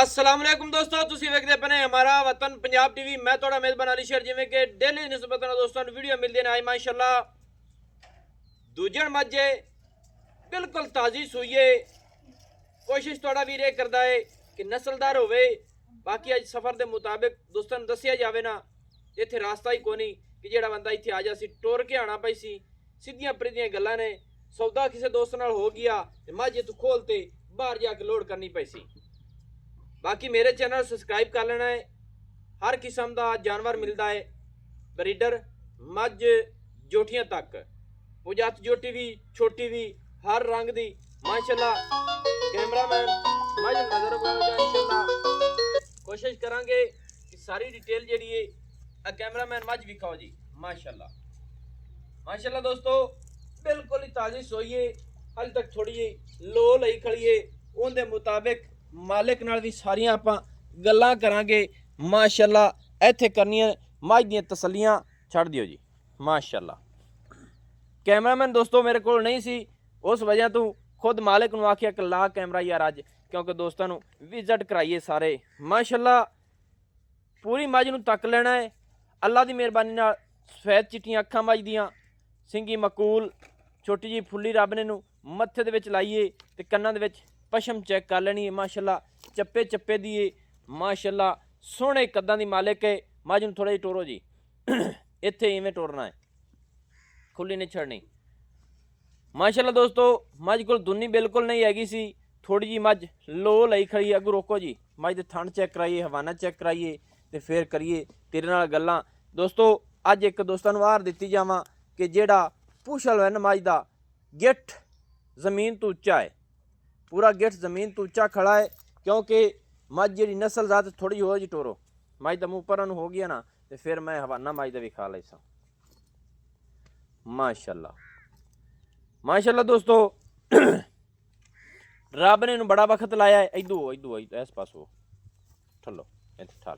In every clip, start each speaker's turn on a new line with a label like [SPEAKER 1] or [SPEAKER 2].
[SPEAKER 1] अस्सलाम वालेकुम दोस्तों, तुसी वेखदे पने हमारा वतन पंजाब टीवी। मैं थोड़ा मेजबान अली शेर जिवें कि डेली निस्बत दोस्तों वीडियो मिलती है। माशाल्लाह दूजन मज्जे बिल्कुल ताज़ी सूईए। कोशिश थोड़ा वीर ये करता है कि नस्लदार होवे। बाकी अज सफ़र के मुताबिक दोस्तों दसिया जाए ना, इत्थे रास्ता ही कोनी कि जेड़ा बंदा इत्थे आ जासी टुर के आना पई सी। सीधियां परिधियां गल्लां ने। सौदा किसी दोस्त नाल हो गया ते मझ तू खोलते बाहर जाके लोड करनी पई सी। बाकी मेरे चैनल सब्सक्राइब कर लेना है। हर किस्म का जानवर मिलता है, ब्रीडर मझ जोटियां तक, पुजात जोटी भी छोटी भी हर रंग की माशाल्लाह। कैमरामैन मझ नजर इंशाल्लाह कोशिश करांगे कि सारी डिटेल जी है कैमरामैन मझ विखाओ जी। माशाल्लाह माशाल्लाह दोस्तों बिल्कुल ही ताज़ी सोईए। हाल तक थोड़ी लो लई खड़ीए उनके मुताबिक मालिक नाल भी सारियां आपां गल्लां करांगे। माशाल्लाह इत्थे करनियां मझ दियां तसल्लियां छड़ दिओ जी। माशाल्लाह कैमरामैन दोस्तों मेरे कोल नहीं सी, उस वजह तो खुद मालिक नूं आखिया कि ला कैमरा यार अज, क्योंकि दोस्तों नूं विजिट कराइए सारे। माशाल्लाह पूरी मझ नूं तक लेना है। अल्लाह दी मेहरबानी नाल सफेद चिट्टियां अखां मझ दियां, सिंगी मकूल छोटी जी फुल्ली रब ने नूं मत्थे दे विच लाइए ते कन्नां दे विच पशम चेक कर लेनी है। माशाल्लाह चप्पे चप्पे दी माशाल्लाह सोहने कद्दां दी मालिक है। मझ नूं थोड़ा जी टोरो जी इत्थे इवें टोरना है, खुली नहीं छड़नी। माशाल्लाह दोस्तों मझ कोल दुन्नी बिल्कुल नहीं हैगी सी, थोड़ी जी मझ लो लई खड़ी। अगू रोको जी, मझ दे थण चेक कराइए, हवाना चेक कराइए ते फिर करिए तेरे नाल गल्लां। दोस्तों अज एक दोस्तां नूं हार दित्ती जावां कि जेड़ा पुछल है न मझ दा गिट्ठ जमीन तो उच्चा है, पूरा गिट्ठ जमीन तो उच्चा खड़ा है, क्योंकि मझ जी नस्ल जात थोड़ी हो जी टोरो। मझ का मुँह पर हो गया ना तो फिर मैं हवाना मझ का भी खा ली सा। माशाल्लाह माशाल्लाह दोस्तों रब ने बड़ा वक्त लाया है। इदू इस पासो ठलो ठल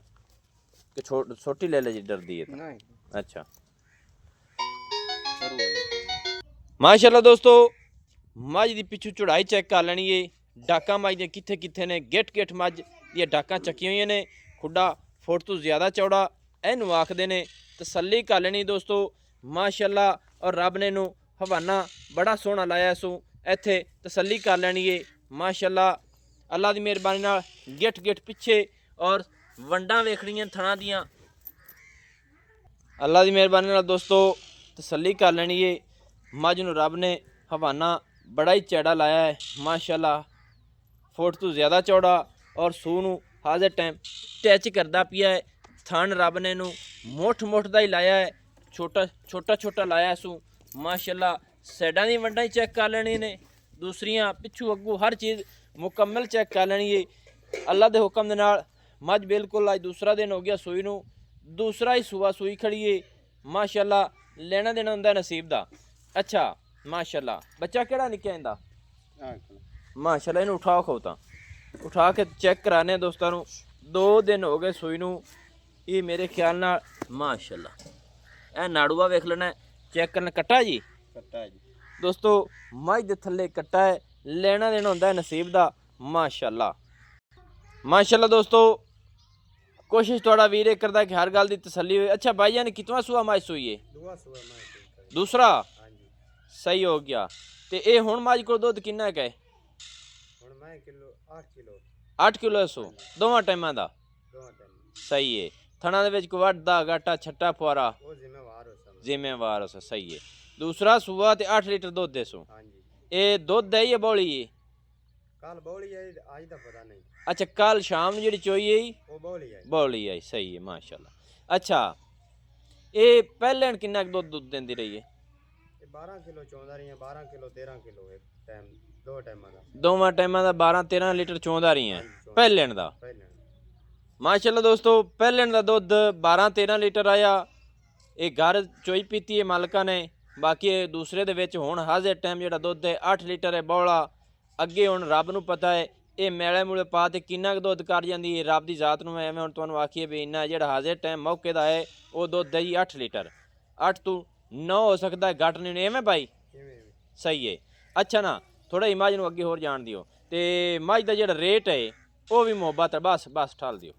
[SPEAKER 1] कि छोटी ले ले जी, डरदी है। अच्छा माशाल्लाह दोस्तों मझ की पिछू चढ़ाई चेक कर लेनी है। डाका मझ दी कित्थे कित्थे ने, गिट गिट मझ दी डाका चक्की हुई ने। खुडा फुट तो ज़्यादा चौड़ा इनू आखते ने। तसल्ली कर लेनी दोस्तों माशाल्लाह। और रब ने नू हवाना बड़ा सोहना लाया सू, इत्थे तसल्ली कर लेनी है माशाल्लाह। अल्लाह की मेहरबानी नाल गिट गिट पिछे और वंडा वेखनियां थणा दियां। अल्लाह की मेहरबानी नाल दोस्तों तसल्ली कर लेनी है। मझ नू रब ने हवाना बड़ा ही चैड़ा लाया है माशाल्लाह, फुट तो ज़्यादा चौड़ा और सू नू हाज़र टाइम टैच करता पिया है। थन रब ने नू मुठ मुठ का ही लाया है, छोटा छोटा छोटा लाया है सू माशाल्लाह। साइडां दी वंडां ही चेक कर लेनी ने, दूसरियां पिछू अगू हर चीज़ मुकम्मल चेक कर लेनी है। अल्लाह के हुक्म दे नाल मझ बिल्कुल अज दूसरा दिन हो गया सूई नू, दूसरा ही सूआ सूई खड़ी है माशाल्लाह। लेना देना हुंदा नसीब दा। अच्छा माशाल्लाह बच्चा केड़ा निक्का इंदा माशाल्लाह। इन्हूं उठाओ खोता उठा के चेक कराने दोस्तों नूं। 2 दिन हो गए सूई नूं, ये मेरे ख्याल नाल माशाल्लाह। ए नाड़ूआ वेख लेना चेक करना। कट्टा जी, कट्टा जी दोस्तों मझ दे थल्ले कट्टा है। लेना देना हुंदा नसीब दा माशाल्लाह माशाल्लाह। दोस्तों कोशिश थोड़ा वीर करता है कि हर गल की तसल्ली हो। अच्छा भाई जान कितवा सूआ मझ सूई है? दूसरा सही हो गया। तो ये हुण मझ को दुध किन्ना है? 8 किलो सो दोवां टाइमां दा सही है। थणा दे विच कोई वड्डा गाटा छट्टा फुआरा जिम्मेवार हो सही है। दूसरा सूआ ते 8 लीटर दुध दे सो। ये दुध है या बौली है? कल बौली है, आज दा पता नहीं। अच्छा कल शाम जी चोई है वो बौली है सही है माशाल्लाह। अच्छा ये पहले किन्ना दुध देंदी रही है? 12 किलो चौंदा रही है, 12 किलो 13 किलो एक टाइम, दोवां टाइमां दा 12-13 लीटर चौंदा रही है पहले दा माशाल्लाह। दोस्तों पहले दा दुध 12-13 लीटर आया। ये घर चोई पीती है मालका ने। बाकी दूसरे दे विच हुण हाज़र टाइम जिहड़ा दुध है 8 लीटर है बौला। अगे हुण रब नूं पता है ये मैले मूले पा के किन्ना दुध कर जाती है। रब की जात नूं एवें हुण तुहानूं आखिए भी इन्ना जिहड़ा हाज़र टाइम मौके दा है वो दुध है 8 लीटर। 8 तो 9 हो सकता है, घट नहीं एवें भाई सही है। अच्छा ना थोड़ा ही मझ नूं अगे होर जाण दिओ। ते मझ दा जिहड़ा रेट है ਉਹ ਵੀ ਮੁਹੱਬਤ ਬਸ ਬਸ ਠਾਲ ਦਿਓ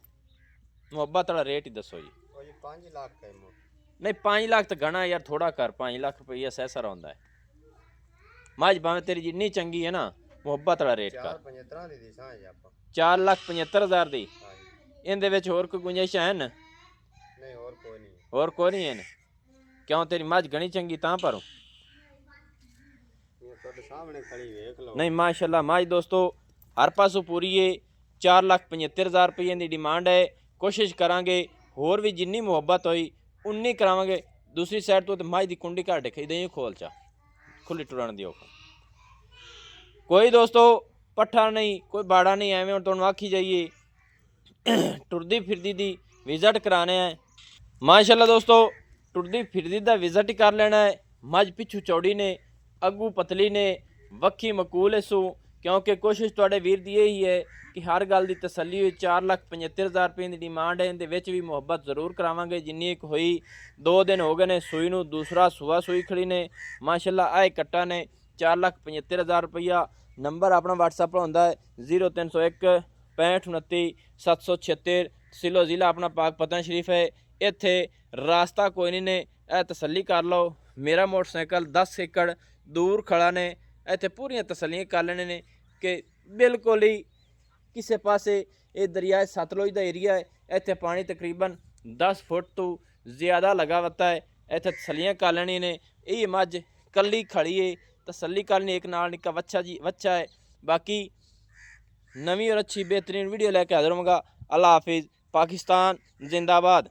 [SPEAKER 1] ਮੁਹੱਬਤ ਵਾਲਾ ਰੇਟ ਹੀ ਦੱਸੋ ਜੀ
[SPEAKER 2] ਉਹ ਜੀ 5 ਲੱਖ ਹੈ
[SPEAKER 1] ਨਹੀਂ 5 ਲੱਖ ਤਾਂ ਘਣਾ ਯਾਰ ਥੋੜਾ ਕਰ 5 ਲੱਖ ਰੁਪਈਆ ਸੈਸਰ ਆਉਂਦਾ ਹੈ ਮੱਝ ਭਾਵੇਂ ਤੇਰੀ ਜਿੰਨੀ ਚੰਗੀ ਹੈ ਨਾ ਮੁਹੱਬਤ ਵਾਲਾ ਰੇਟ ਕਰ
[SPEAKER 2] 475 ਦੀ ਦਿਸਾਂ ਜੀ ਆਪਾਂ
[SPEAKER 1] 4,75,000 ਦੀ
[SPEAKER 2] ਹਾਂਜੀ
[SPEAKER 1] ਇਹਦੇ ਵਿੱਚ ਹੋਰ ਕੋਈ ਗੁੰਜਾਇਸ਼ ਹੈ ਨਾ
[SPEAKER 2] ਨਹੀਂ
[SPEAKER 1] ਹੋਰ ਕੋਈ ਨਹੀਂ ਹੈ ਕਿਉਂ ਤੇਰੀ ਮੱਝ ਘਣੀ ਚੰਗੀ ਤਾਂ ਪਰ
[SPEAKER 2] ਇਹ ਤੁਹਾਡੇ ਸਾਹਮਣੇ ਖੜੀ ਵੇਖ ਲਓ
[SPEAKER 1] ਨਹੀਂ ਮਾਸ਼ਾਅੱਲਾ ਮੱਝ ਦੋਸਤੋ ਹਰ ਪਾਸੋਂ ਪੂਰੀ ਹੈ 4,75,000 ਰੁਪਏ ਦੀ ਡਿਮਾਂਡ ਹੈ ਕੋਸ਼ਿਸ਼ ਕਰਾਂਗੇ ਹੋਰ ਵੀ ਜਿੰਨੀ ਮੁਹੱਬਤ ਹੋਈ ਉਨੀ ਕਰਾਵਾਂਗੇ ਦੂਸਰੀ ਸਾਈਡ ਤੋਂ ਤੇ ਮੱਝ ਦੀ ਕੁੰਡੀ ਘੱਟ ਖਈ ਦੇ ਖੋਲ ਚਾ ਖੁੱਲੀ ਟੁਰਨ ਦਿਓ ਕੋਈ ਦੋਸਤੋ ਪੱਠਾ ਨਹੀਂ ਕੋਈ ਬਾੜਾ ਨਹੀਂ ਐਵੇਂ ਹੁਣ ਤੁਹਾਨੂੰ ਆਖੀ ਜਾਈਏ ਟੁਰਦੀ ਫਿਰਦੀ ਦੀ ਵਿਜ਼ਿਟ ਕਰਾਣਾ ਹੈ ਮਾਸ਼ਾਅੱਲਾ ਦੋਸਤੋ ਟੁਰਦੀ ਫਿਰਦੀ ਦਾ ਵਿਜ਼ਿਟ ਕਰ ਲੈਣਾ ਹੈ ਮੱਝ ਪਿੱਛੂ ਚੌੜੀ ਨੇ ਅੱਗੂ ਪਤਲੀ ਨੇ ਵੱਖੀ ਮਕੂਲ ਸੂ ਕਿਉਂਕਿ ਕੋਸ਼ਿਸ਼ ਤੁਹਾਡੇ ਵੀਰ ਦੀ ਇਹ ਹੀ ਹੈ ਕਿ ਹਰ ਗੱਲ ਦੀ ਤਸੱਲੀ ਹੋਈ 4,75,000 ਰੁਪਏ ਦੀ ਡਿਮਾਂਡ ਹੈ ਇਹਦੇ ਵਿੱਚ ਵੀ ਮੁਹੱਬਤ ਜ਼ਰੂਰ ਕਰਾਵਾਂਗੇ ਜਿੰਨੀ ਇੱਕ ਹੋਈ 2 ਦਿਨ ਹੋ ਗਏ ਨੇ ਸੂਈ ਨੂੰ ਦੂਸਰਾ ਸੂਆ ਸੂਈ ਖੜੀ ਨੇ ਮਾਸ਼ਾਅੱਲਾ ਆਏ ਕੱਟਾ ਨੇ 4,75,000 ਰੁਪਈਆ ਨੰਬਰ ਆਪਣਾ WhatsApp ਹੁੰਦਾ ਹੈ 0301 6529 776 ਤਹਿਸੀਲ ਜ਼ਿਲ੍ਹਾ ਆਪਣਾ ਪਾਕ ਪਤਨ ਸ਼ਰੀਫ ਹੈ ਇੱਥੇ ਰਾਸਤਾ ਕੋਈ ਨਹੀਂ ਨੇ ਇਹ ਤਸੱਲੀ ਕਰ ਲਓ ਮੇਰਾ ਮੋਟਰਸਾਈਕਲ 10 ਏਕੜ ਦੂਰ ਖੜਾ ਨੇ ਇੱਥੇ ਪੂਰੀਆਂ ਤਸੱਲੀਆਂ ਕਰ ਲੈਣੇ ਨੇ ਕਿ ਬਿਲਕੁਲ ਹੀ ਕਿਸੇ ਪਾਸੇ ਇਹ ਦਰਿਆ ਸਤਲੁਜ ਦਾ ਏਰੀਆ ਹੈ ਇੱਥੇ ਪਾਣੀ ਤਕਰੀਬਨ 10 ਫੁੱਟ ਤੋਂ ਜ਼ਿਆਦਾ ਲਗਾ ਵਤਾ ਹੈ ਇੱਥੇ ਤਸੱਲੀਆਂ ਕਰ ਲੈਣੀਆਂ ਨੇ ਇਹ ਮੱਝ ਕੱਲੀ ਖੜੀ ਹੈ तसल्ली करनी एक नाल निका वच्छा है बाकी नवी और अच्छी बेहतरीन वीडियो लेके हाजिर होऊंगा। अल्लाह हाफिज़। पाकिस्तान जिंदाबाद।